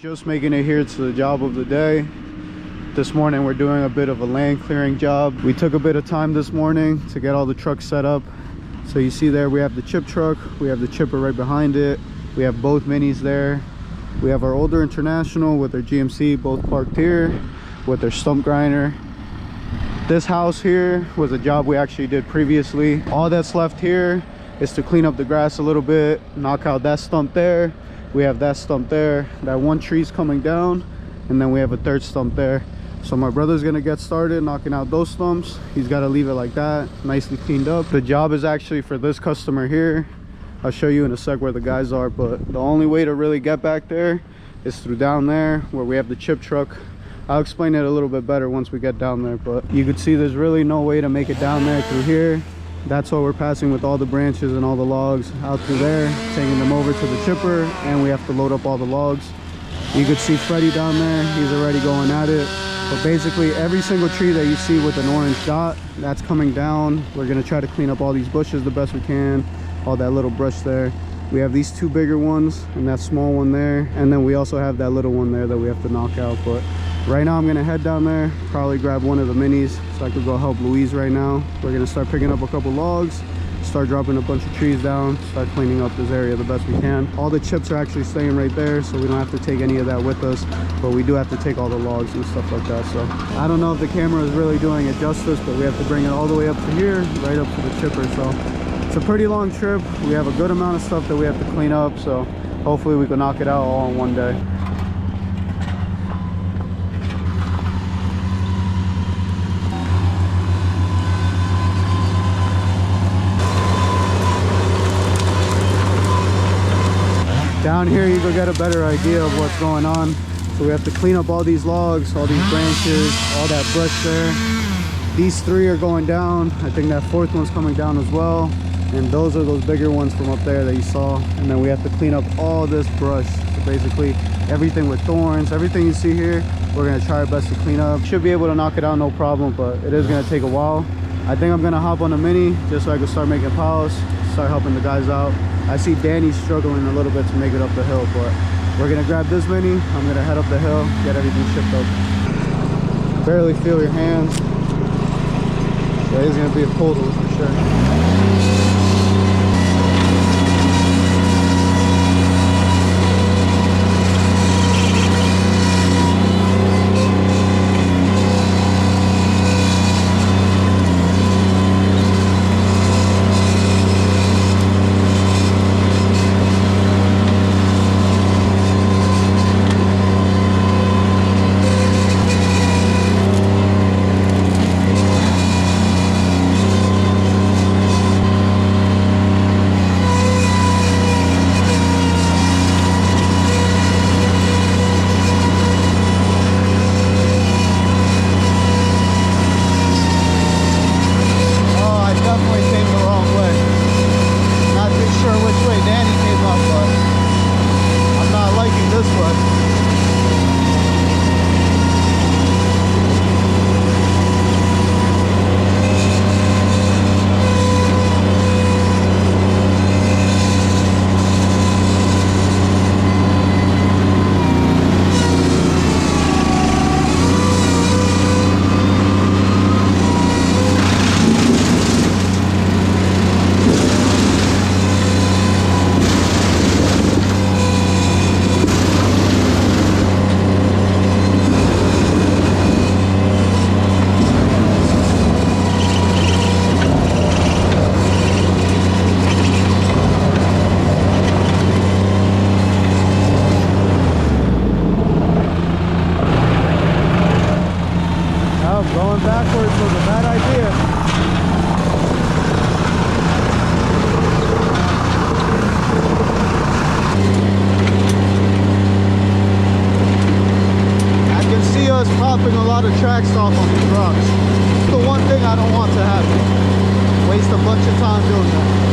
Just making it here to the job of the day. This morning we're doing a bit of a land clearing job. We took a bit of time this morning to get all the trucks set up. So you see there we have the chip truck, we have the chipper right behind it, we have both minis there, we have our older International with their GMC both parked here with their stump grinder. This house here was a job we actually did previously. All that's left here is to clean up the grass a little bit, knock out that stump there. We have that stump there, that one tree's coming down, and then we have a third stump there. So my brother's gonna get started knocking out those stumps. He's got to leave it like that, nicely cleaned up. The job is actually for this customer here. I'll show you in a sec where the guys are, but the only way to really get back there is through down there where we have the chip truck. I'll explain it a little bit better once we get down there, but you could see there's really no way to make it down there through here. That's why we're passing with all the branches and all the logs out through there, taking them over to the chipper, and we have to load up all the logs. You could see Freddie down there, he's already going at it. But basically every single tree that you see with an orange dot, that's coming down. We're gonna try to clean up all these bushes the best we can, all that little brush there. We have these two bigger ones and that small one there, and then we also have that little one there that we have to knock out. But right now I'm gonna head down there, probably grab one of the minis so I could go help Louise right now. We're gonna start picking up a couple logs, start dropping a bunch of trees down, start cleaning up this area the best we can. All the chips are actually staying right there, so we don't have to take any of that with us, but we do have to take all the logs and stuff like that. So I don't know if the camera is really doing it justice, but we have to bring it all the way up to here, right up to the chipper. So it's a pretty long trip. We have a good amount of stuff that we have to clean up, so hopefully we can knock it out all in one day. Down here you can get a better idea of what's going on. So we have to clean up all these logs, all these branches, all that brush there. These three are going down. I think that fourth one's coming down as well. And those are those bigger ones from up there that you saw. And then we have to clean up all this brush. So basically everything with thorns, everything you see here, we're gonna try our best to clean up. Should be able to knock it out no problem, but it is gonna take a while. I think I'm gonna hop on a mini just so I can start making piles, start helping the guys out. I see Danny struggling a little bit to make it up the hill, but we're gonna grab this mini. I'm gonna head up the hill, get everything shipped up. Barely feel your hands. So it's gonna be a pull for sure. Going backwards was a bad idea. I can see us popping a lot of track off on these rocks. The one thing I don't want to happen. Waste a bunch of time doing that.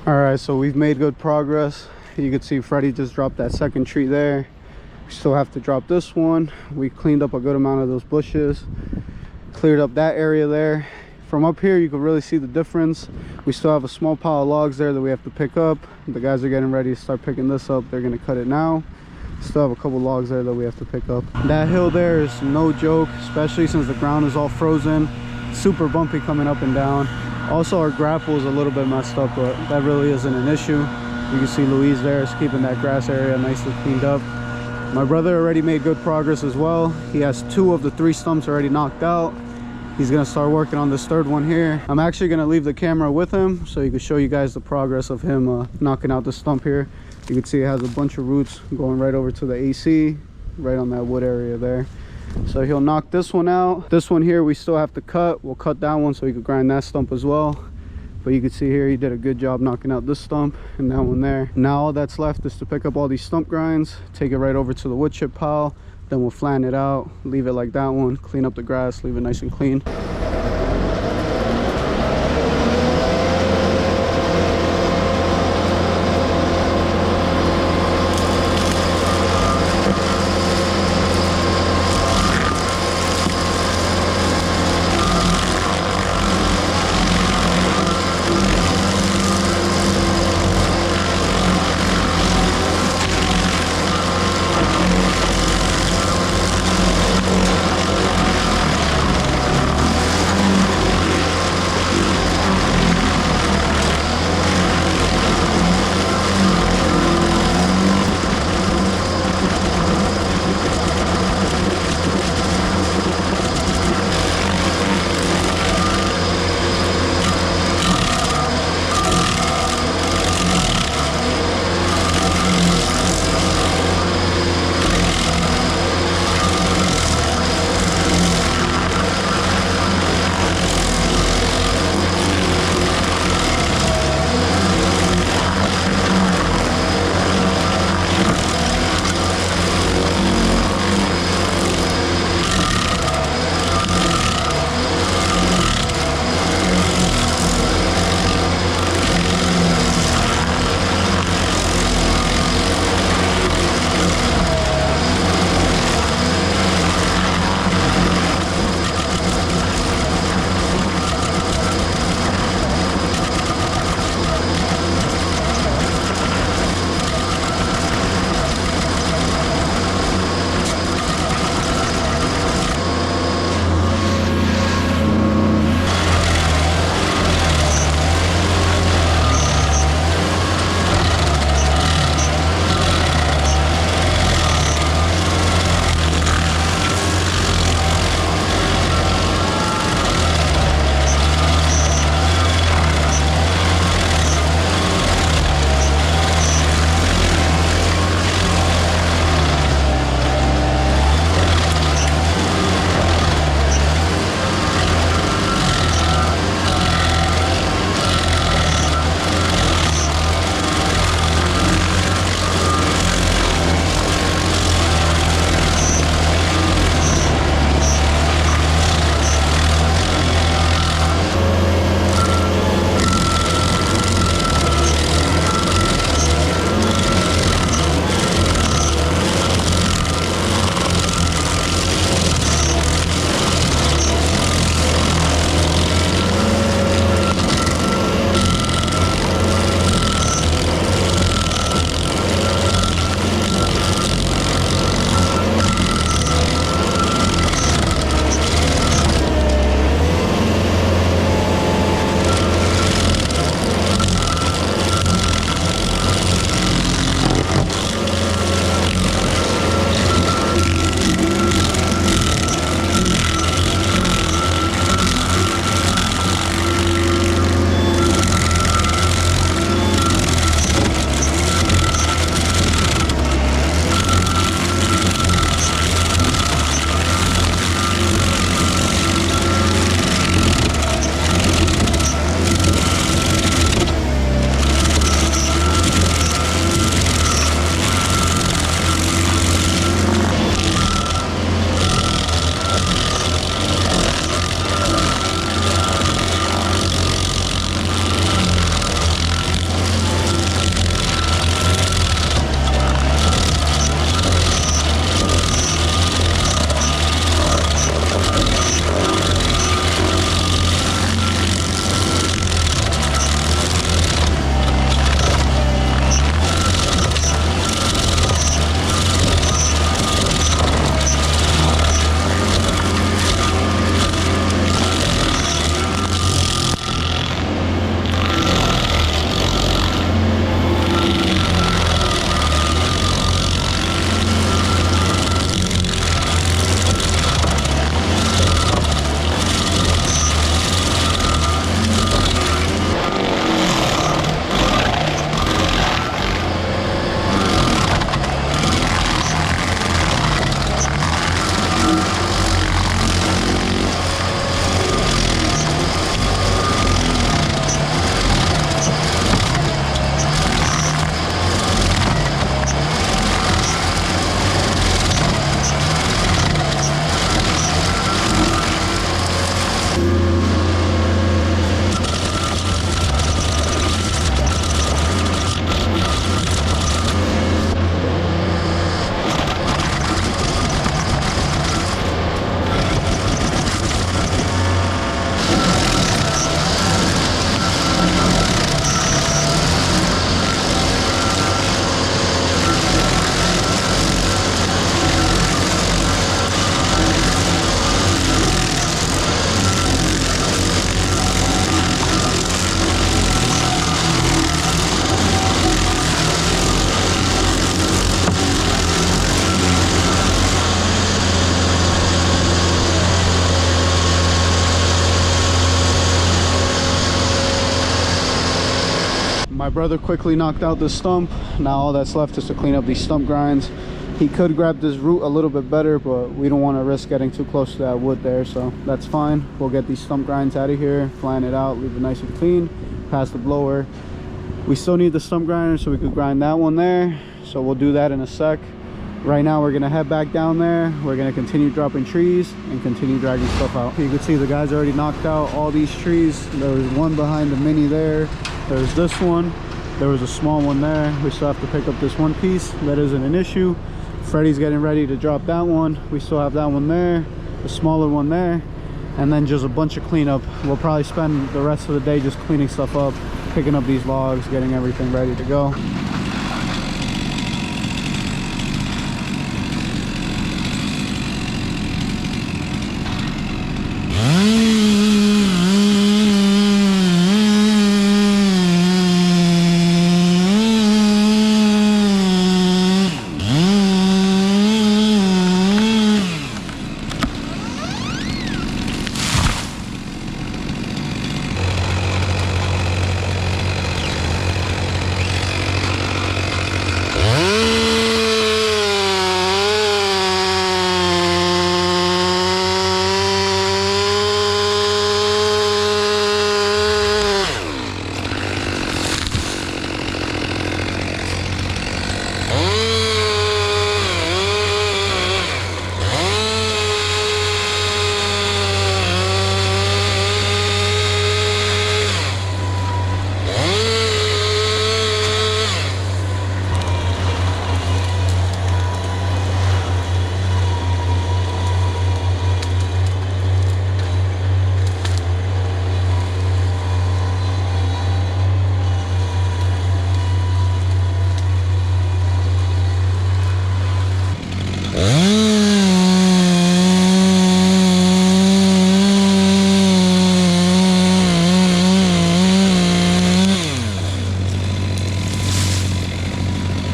All right, so we've made good progress. You can see Freddie just dropped that second tree there. We still have to drop this one. We cleaned up a good amount of those bushes, cleared up that area there. From up here you can really see the difference. We still have a small pile of logs there that we have to pick up. The guys are getting ready to start picking this up. They're going to cut it now. Still have a couple logs there that we have to pick up. That hill there is no joke, especially since the ground is all frozen. Super bumpy coming up and down. Also our grapple is a little bit messed up, but that really isn't an issue. You can see Louise there is keeping that grass area nicely cleaned up. My brother already made good progress as well. He has 2 of the 3 stumps already knocked out. He's gonna start working on this 3rd one here. I'm actually gonna leave the camera with him so he can show you guys the progress of him knocking out the stump here. You can see it has a bunch of roots going right over to the AC, right on that wood area there. So he'll knock this one out. This one here we still have to cut. We'll cut that one so he can grind that stump as well. But you can see here he did a good job knocking out this stump and that one there. Now all that's left is to pick up all these stump grinds, take it right over to the wood chip pile, then we'll flatten it out, leave it like that one, clean up the grass, leave it nice and clean. My brother quickly knocked out the stump. Now all that's left is to clean up these stump grinds. He could grab this root a little bit better, but we don't want to risk getting too close to that wood there, so that's fine. We'll get these stump grinds out of here, flatten it out, leave it nice and clean, pass the blower. We still need the stump grinder so we could grind that one there, so we'll do that in a sec. Right now we're gonna head back down there. We're gonna continue dropping trees and continue dragging stuff out. You can see the guys already knocked out all these trees. There was one behind the mini there. There's this one. There was a small one there. We still have to pick up this one piece. That isn't an issue. Freddie's getting ready to drop that one. We still have that one there, the smaller one there, and then just a bunch of cleanup. We'll probably spend the rest of the day just cleaning stuff up, picking up these logs, getting everything ready to go.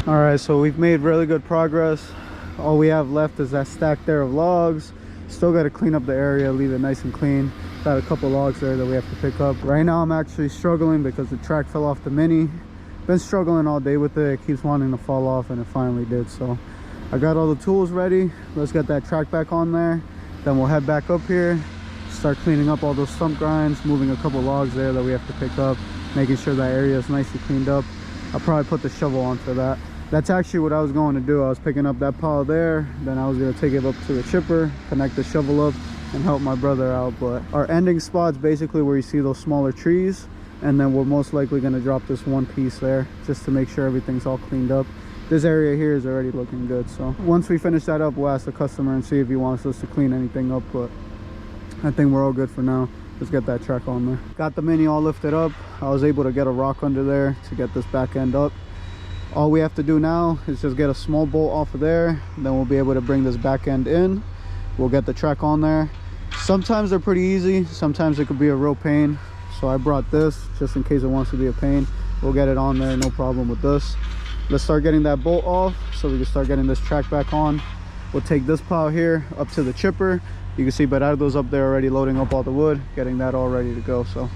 Alright, so we've made really good progress. All we have left is that stack there of logs. Still got to clean up the area, leave it nice and clean. Got a couple logs there that we have to pick up. Right now I'm actually struggling because the track fell off the mini. Been struggling all day with it. It keeps wanting to fall off, and it finally did. So I got all the tools ready. Let's get that track back on there. Then we'll head back up here, start cleaning up all those stump grinds, moving a couple logs there that we have to pick up, making sure that area is nicely cleaned up. I'll probably put the shovel on for that. That's actually what I was going to do. I was picking up that pile there, then I was going to take it up to the chipper, connect the shovel up, and help my brother out. But our ending spot's basically where you see those smaller trees, and then we're most likely going to drop this one piece there just to make sure everything's all cleaned up. This area here is already looking good, so once we finish that up, we'll ask the customer and see if he wants us to clean anything up, but I think we're all good for now. Let's get that track on there. Got the mini all lifted up. I was able to get a rock under there to get this back end up. All we have to do now is just get a small bolt off of there, then we'll be able to bring this back end in. We'll get the track on there. Sometimes they're pretty easy, sometimes it could be a real pain, so I brought this just in case it wants to be a pain. We'll get it on there, no problem with this. Let's start getting that bolt off so we can start getting this track back on. We'll take this pile here up to the chipper. You can see Bernardo's up there already loading up all the wood, getting that all ready to go. So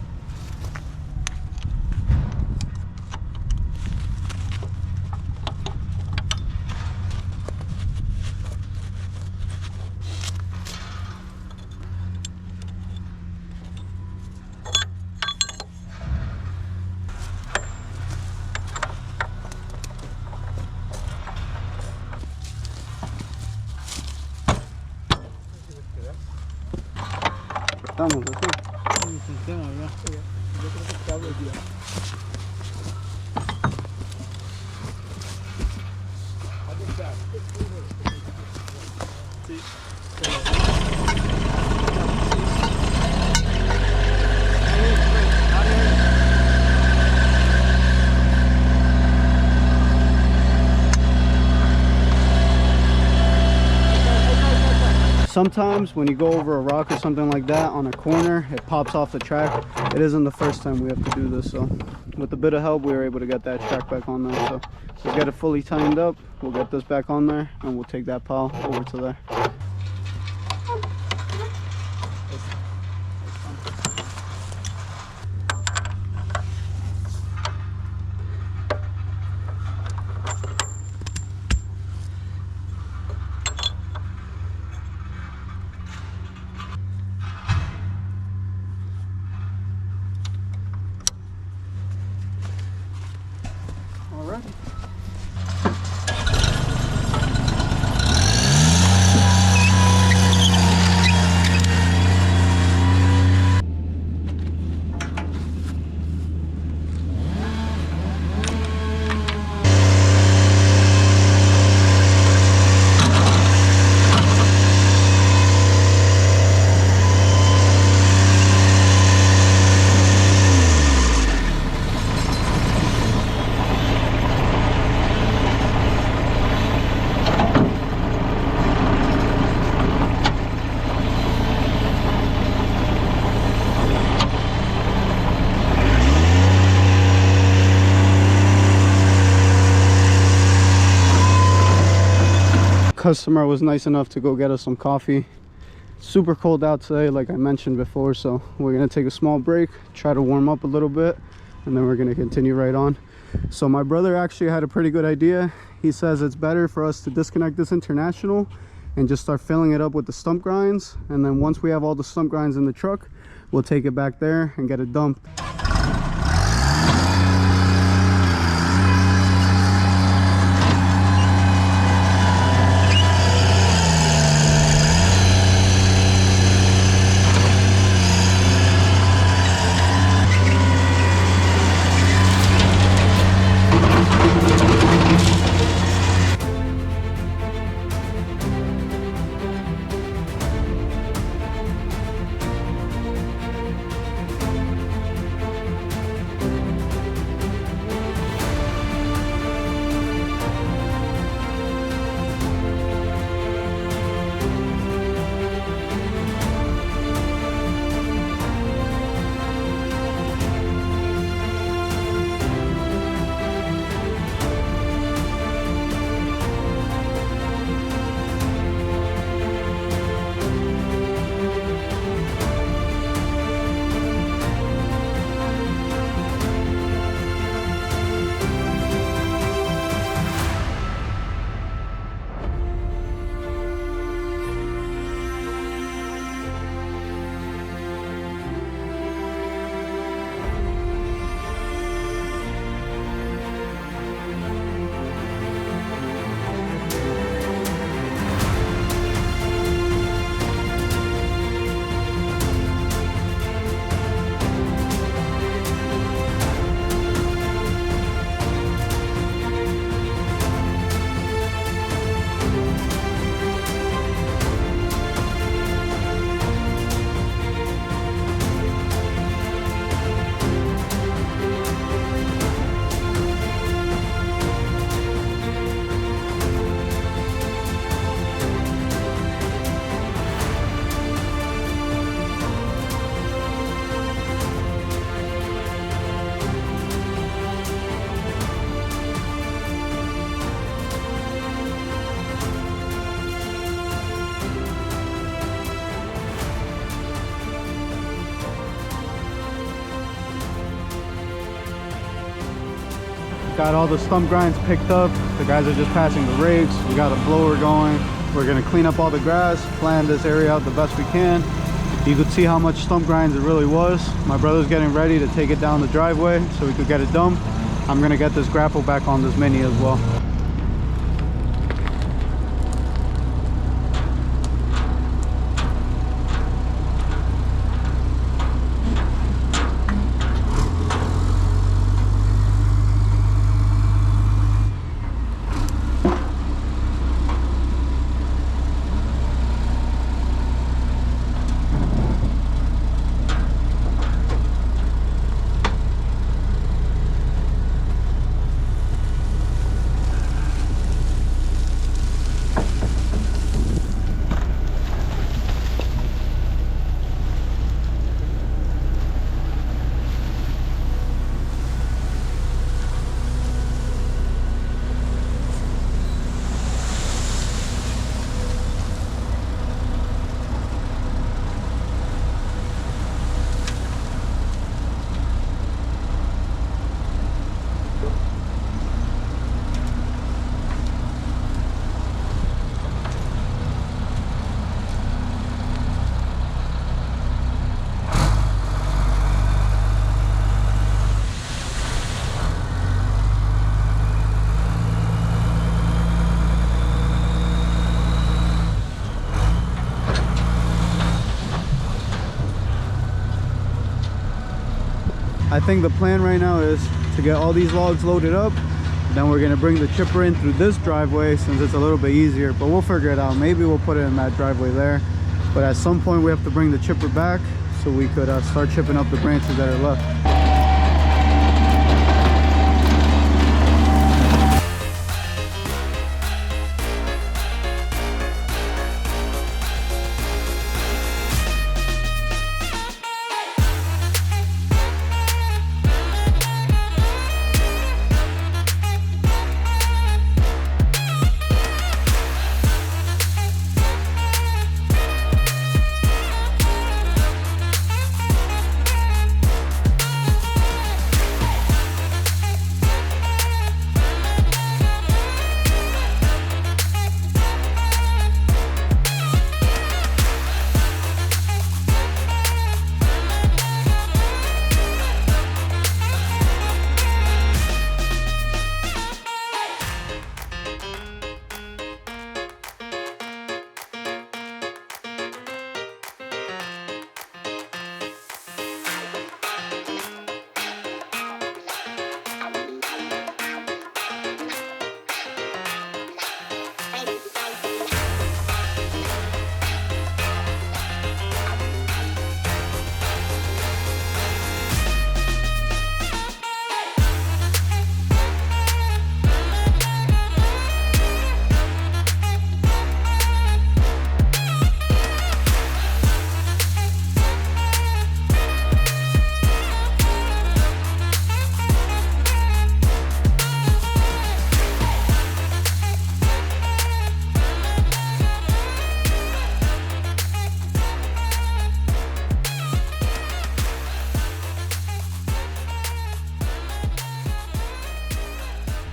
estamos así. Funciona, ¿verdad? Sí, yo creo que está bien. Sometimes when you go over a rock or something like that on a corner, it pops off the track. It isn't the first time we have to do this, so with a bit of help we were able to get that track back on there. So we'll get it fully tightened up, we'll get this back on there, and we'll take that pile over to there. ready. Customer was nice enough to go get us some coffee. Super cold out today, like I mentioned before, so we're gonna take a small break, try to warm up a little bit, and then we're gonna continue right on. So my brother actually had a pretty good idea. He says it's better for us to disconnect this international and just start filling it up with the stump grinds, and then once we have all the stump grinds in the truck, we'll take it back there and get it dumped. Got all the stump grinds picked up. The guys are just passing the rakes. We got a blower going. We're gonna clean up all the grass, plan this area out the best we can. You could see how much stump grinds it really was. My brother's getting ready to take it down the driveway so we could get it dumped. I'm gonna get this grapple back on this Mini as well. I think the plan right now is to get all these logs loaded up. Then we're gonna bring the chipper in through this driveway since it's a little bit easier, but we'll figure it out. Maybe we'll put it in that driveway there. But at some point we have to bring the chipper back so we could start chipping up the branches that are left.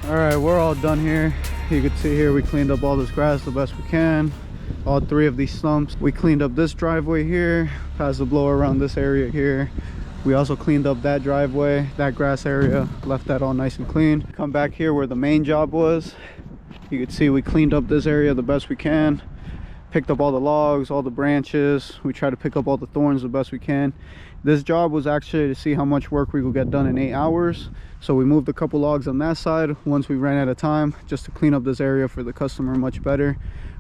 All right, we're all done here. You can see here we cleaned up all this grass the best we can. All 3 of these stumps. We cleaned up this driveway here, passed the blower around this area here. We also cleaned up that driveway, that grass area, left that all nice and clean. Come back here where the main job was. You can see we cleaned up this area the best we can. Picked up all the logs, all the branches. We tried to pick up all the thorns the best we can. This job was actually to see how much work we could get done in 8 hours. So we moved a couple logs on that side once we ran out of time, just to clean up this area for the customer much better.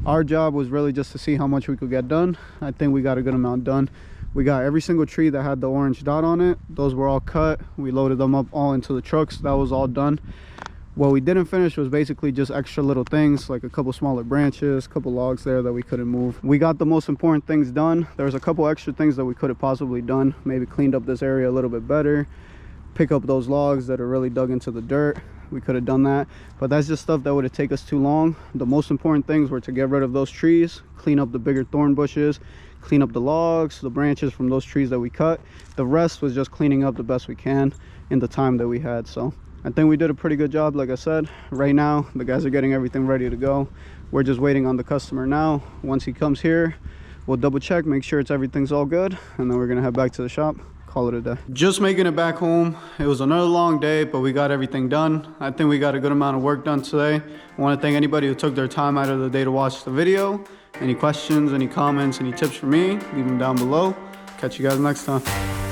Our job was really just to see how much we could get done. I think we got a good amount done. We got every single tree that had the orange dot on it. Those were all cut. We loaded them up all into the trucks. That was all done. What we didn't finish was basically just extra little things, like a couple smaller branches, a couple logs there that we couldn't move. We got the most important things done. There was a couple extra things that we could have possibly done. Maybe cleaned up this area a little bit better, pick up those logs that are really dug into the dirt. We could have done that, but that's just stuff that would have taken us too long. The most important things were to get rid of those trees, clean up the bigger thorn bushes, clean up the logs, the branches from those trees that we cut. The rest was just cleaning up the best we can in the time that we had. So I think we did a pretty good job. Like I said, right now the guys are getting everything ready to go. We're just waiting on the customer now. Once he comes here, we'll double check, make sure everything's all good, and then we're gonna head back to the shop. Call it a day. Just making it back home. It was another long day, but we got everything done. I think we got a good amount of work done today. I want to thank anybody who took their time out of the day to watch the video. Any questions, any comments, any tips for me, leave them down below. Catch you guys next time.